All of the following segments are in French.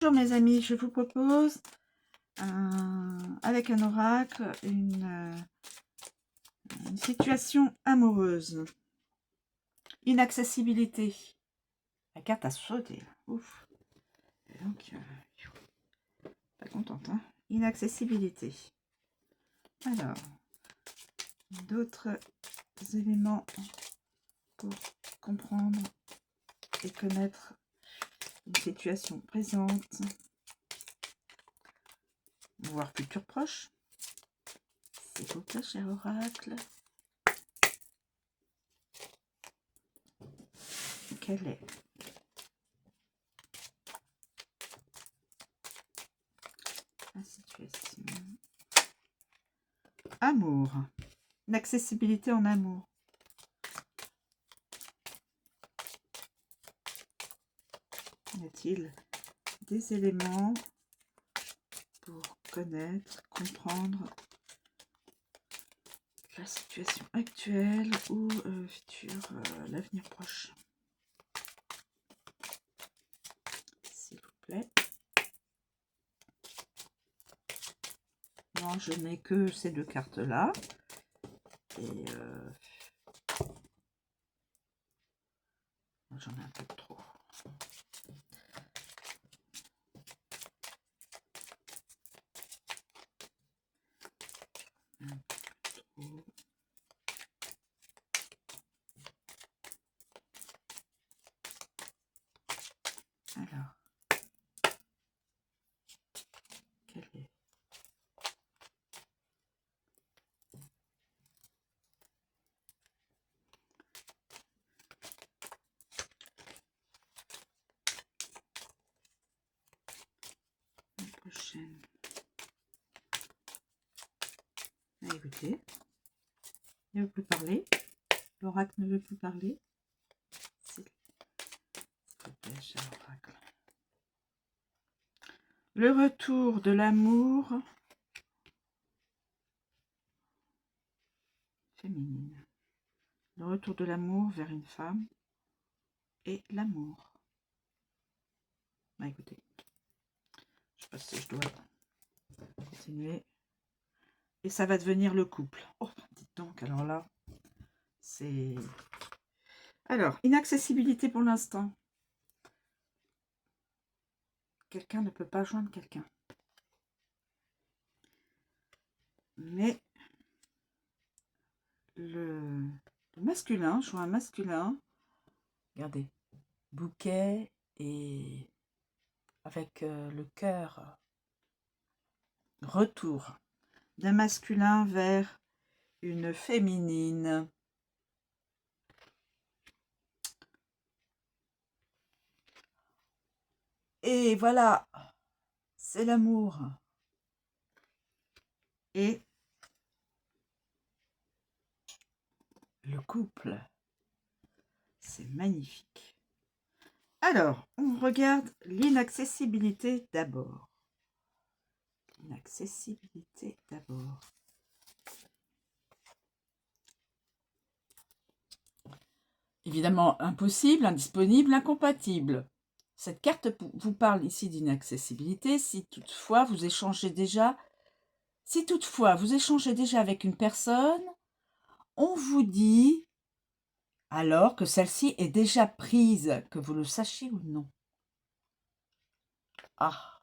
Bonjour mes amis, je vous propose avec un oracle une situation amoureuse. Inaccessibilité. La carte a sauté. Ouf. Donc, pas contente. Hein. Inaccessibilité. Alors, d'autres éléments pour comprendre et connaître une situation présente, voire futur proche. S'il vous plaît, cher oracle. Quelle est la situation? Amour. L'accessibilité en amour. Y a-t-il des éléments pour connaître, comprendre la situation actuelle ou future, l'avenir proche? S'il vous plaît. Non, je n'ai que ces deux cartes-là. Et j'en ai un peu trop. Un peu trop. Alors, quelle est la prochaine? Ah, écoutez, il ne veut plus parler. L'oracle ne veut plus parler. S'il vous plaît, cher oracle. Le retour de l'amour féminine. Le retour de l'amour vers une femme et l'amour. Bah écoutez, je sais pas si je dois continuer. Et ça va devenir le couple. Oh, dites donc, alors là, c'est... Alors, inaccessibilité pour l'instant. Quelqu'un ne peut pas joindre quelqu'un. Mais le masculin, joint un masculin. Regardez, bouquet et avec le cœur. Retour d'un masculin vers une féminine. Et voilà, c'est l'amour. Et le couple. C'est magnifique. Alors, on regarde l'inaccessibilité d'abord. L'inaccessibilité d'abord. Évidemment, impossible, indisponible, incompatible. Cette carte vous parle ici d'inaccessibilité si toutefois vous échangez déjà. Si toutefois vous échangez déjà avec une personne, on vous dit alors que celle-ci est déjà prise, que vous le sachiez ou non. Ah.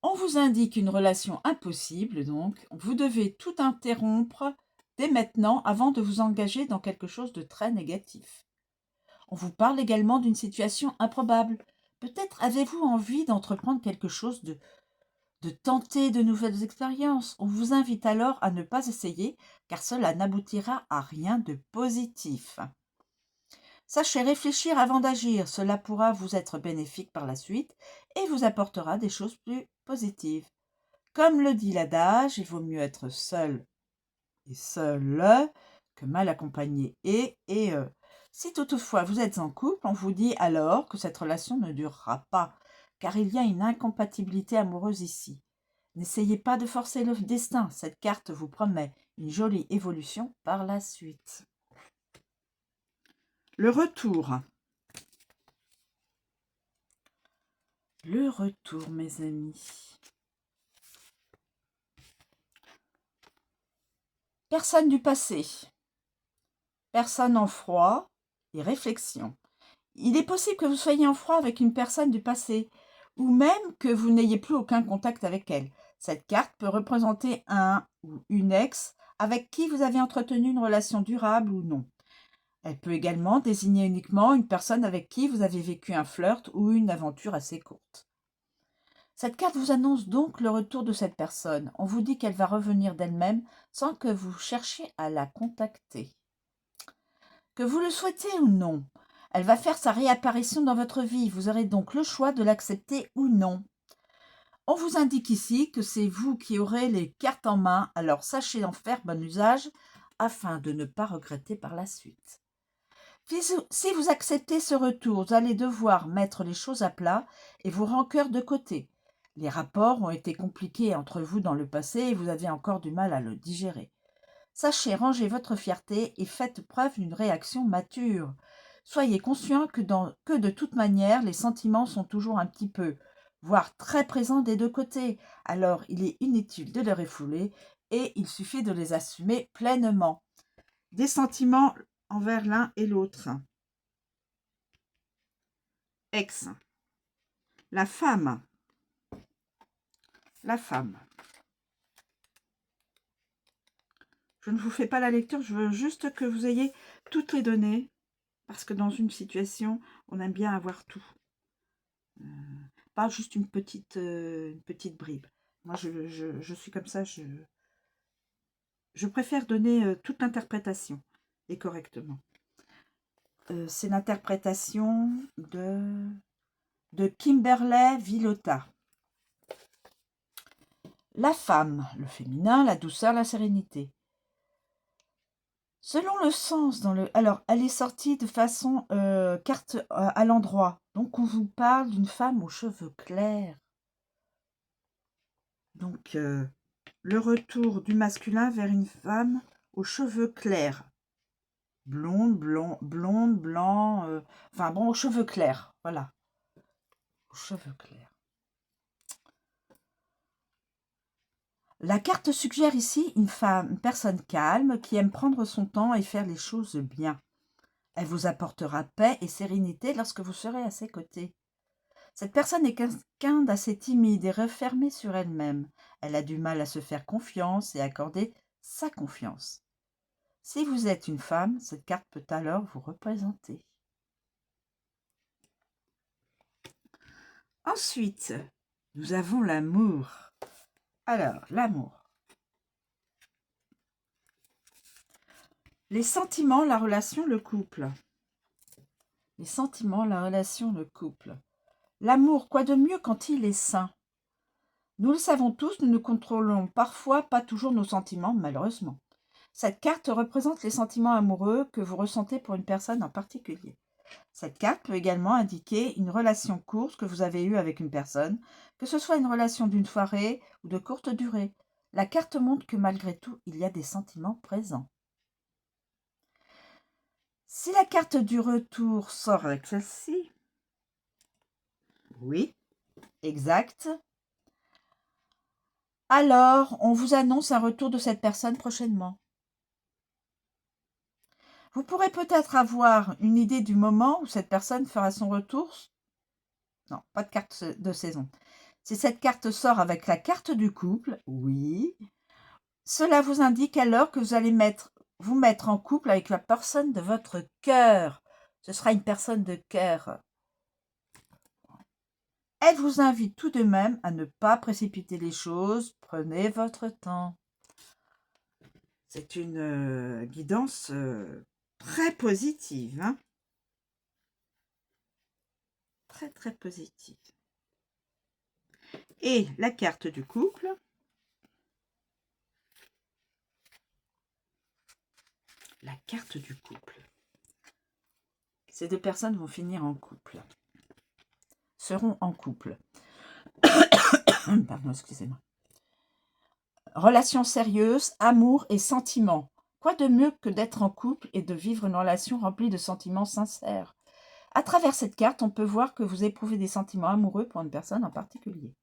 On vous indique une relation impossible, donc vous devez tout interrompre dès maintenant avant de vous engager dans quelque chose de très négatif. On vous parle également d'une situation improbable. Peut-être avez-vous envie d'entreprendre quelque chose, de tenter de nouvelles expériences. On vous invite alors à ne pas essayer, car cela n'aboutira à rien de positif. Sachez réfléchir avant d'agir, cela pourra vous être bénéfique par la suite et vous apportera des choses plus positives. Comme le dit l'adage, il vaut mieux être seul et seul que mal accompagné. Et si toutefois vous êtes en couple, on vous dit alors que cette relation ne durera pas, car il y a une incompatibilité amoureuse ici. N'essayez pas de forcer le destin, cette carte vous promet une jolie évolution par la suite. Le retour. Le retour, mes amis. Personne du passé. Personne en froid et réflexion. Il est possible que vous soyez en froid avec une personne du passé, ou même que vous n'ayez plus aucun contact avec elle. Cette carte peut représenter un ou une ex avec qui vous avez entretenu une relation durable ou non. Elle peut également désigner uniquement une personne avec qui vous avez vécu un flirt ou une aventure assez courte. Cette carte vous annonce donc le retour de cette personne. On vous dit qu'elle va revenir d'elle-même sans que vous cherchiez à la contacter. Que vous le souhaitez ou non, elle va faire sa réapparition dans votre vie. Vous aurez donc le choix de l'accepter ou non. On vous indique ici que c'est vous qui aurez les cartes en main, alors sachez en faire bon usage afin de ne pas regretter par la suite. Si vous acceptez ce retour, vous allez devoir mettre les choses à plat et vos rancœurs de côté. Les rapports ont été compliqués entre vous dans le passé et vous avez encore du mal à le digérer. Sachez ranger votre fierté et faites preuve d'une réaction mature. Soyez conscient que de toute manière, les sentiments sont toujours un petit peu, voire très présents des deux côtés. Alors, il est inutile de les refouler et il suffit de les assumer pleinement. Des sentiments envers l'un et l'autre. Ex. La femme. La femme. Je ne vous fais pas la lecture, je veux juste que vous ayez toutes les données, parce que dans une situation, on aime bien avoir tout. Pas juste une petite bribe. Moi, je suis comme ça, je préfère donner toute l'interprétation, et correctement. C'est l'interprétation de Kimberley Villota. La femme, le féminin, la douceur, la sérénité. Selon le sens, alors elle est sortie de façon carte à l'endroit. Donc on vous parle d'une femme aux cheveux clairs. Donc le retour du masculin vers une femme aux cheveux clairs. Blonde, blanc, enfin bon, aux cheveux clairs, voilà. Aux cheveux clairs. La carte suggère ici une personne calme qui aime prendre son temps et faire les choses bien. Elle vous apportera paix et sérénité lorsque vous serez à ses côtés. Cette personne est quelqu'un d'assez timide et refermée sur elle-même. Elle a du mal à se faire confiance et accorder sa confiance. Si vous êtes une femme, cette carte peut alors vous représenter. Ensuite, nous avons l'amour. Alors, l'amour. Les sentiments, la relation, le couple. Les sentiments, la relation, le couple. L'amour, quoi de mieux quand il est sain? Nous le savons tous, nous ne contrôlons parfois pas toujours nos sentiments, malheureusement. Cette carte représente les sentiments amoureux que vous ressentez pour une personne en particulier. Cette carte peut également indiquer une relation courte que vous avez eue avec une personne, que ce soit une relation d'une soirée ou de courte durée. La carte montre que malgré tout, il y a des sentiments présents. Si la carte du retour sort avec celle-ci, oui, exact, alors on vous annonce un retour de cette personne prochainement. Vous pourrez peut-être avoir une idée du moment où cette personne fera son retour. Non, pas de carte de saison. Si cette carte sort avec la carte du couple, oui, cela vous indique alors que vous allez vous mettre en couple avec la personne de votre cœur. Ce sera une personne de cœur. Elle vous invite tout de même à ne pas précipiter les choses. Prenez votre temps. C'est une guidance très positive. Hein, très, très positive. Et la carte du couple. La carte du couple. Ces deux personnes vont finir en couple. Seront en couple. Pardon, excusez-moi. Relation sérieuse, amour et sentiments. Quoi de mieux que d'être en couple et de vivre une relation remplie de sentiments sincères? À travers cette carte, on peut voir que vous éprouvez des sentiments amoureux pour une personne en particulier.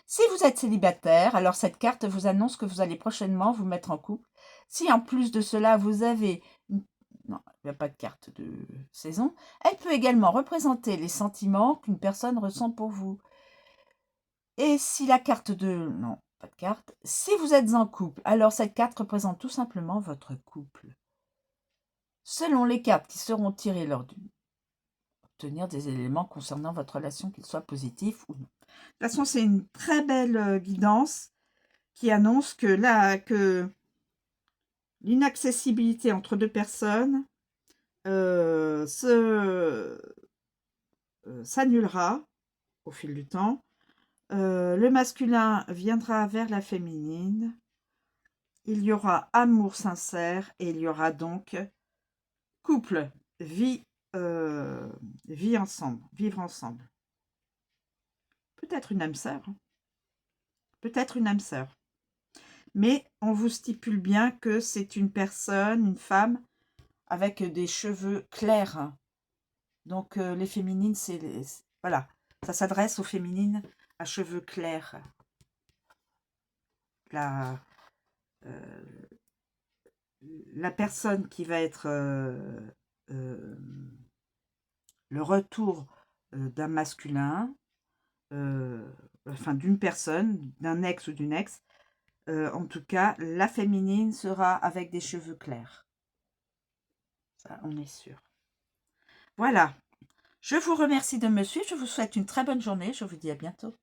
Si vous êtes célibataire, alors cette carte vous annonce que vous allez prochainement vous mettre en couple. Si en plus de cela, vous avez... Non, il n'y a pas de carte de saison. Elle peut également représenter les sentiments qu'une personne ressent pour vous. Et si la carte de... Non, pas de carte. Si vous êtes en couple, alors cette carte représente tout simplement votre couple. Selon les cartes qui seront tirées lors du... obtenir des éléments concernant votre relation, qu'ils soient positifs ou non. De toute façon, c'est une très belle guidance qui annonce que l'inaccessibilité entre deux personnes s'annulera au fil du temps. Le masculin viendra vers la féminine. Il y aura amour sincère et il y aura donc couple, vie ensemble, vivre ensemble. Peut-être une âme sœur. Hein. Peut-être une âme sœur. Mais on vous stipule bien que c'est une personne, une femme, avec des cheveux clairs. Donc, les féminines, voilà, ça s'adresse aux féminines à cheveux clairs. La personne qui va être le retour d'un masculin, enfin d'une personne, d'un ex ou d'une ex, en tout cas, la féminine sera avec des cheveux clairs. Ça, on est sûr. Voilà. Je vous remercie de me suivre. Je vous souhaite une très bonne journée. Je vous dis à bientôt.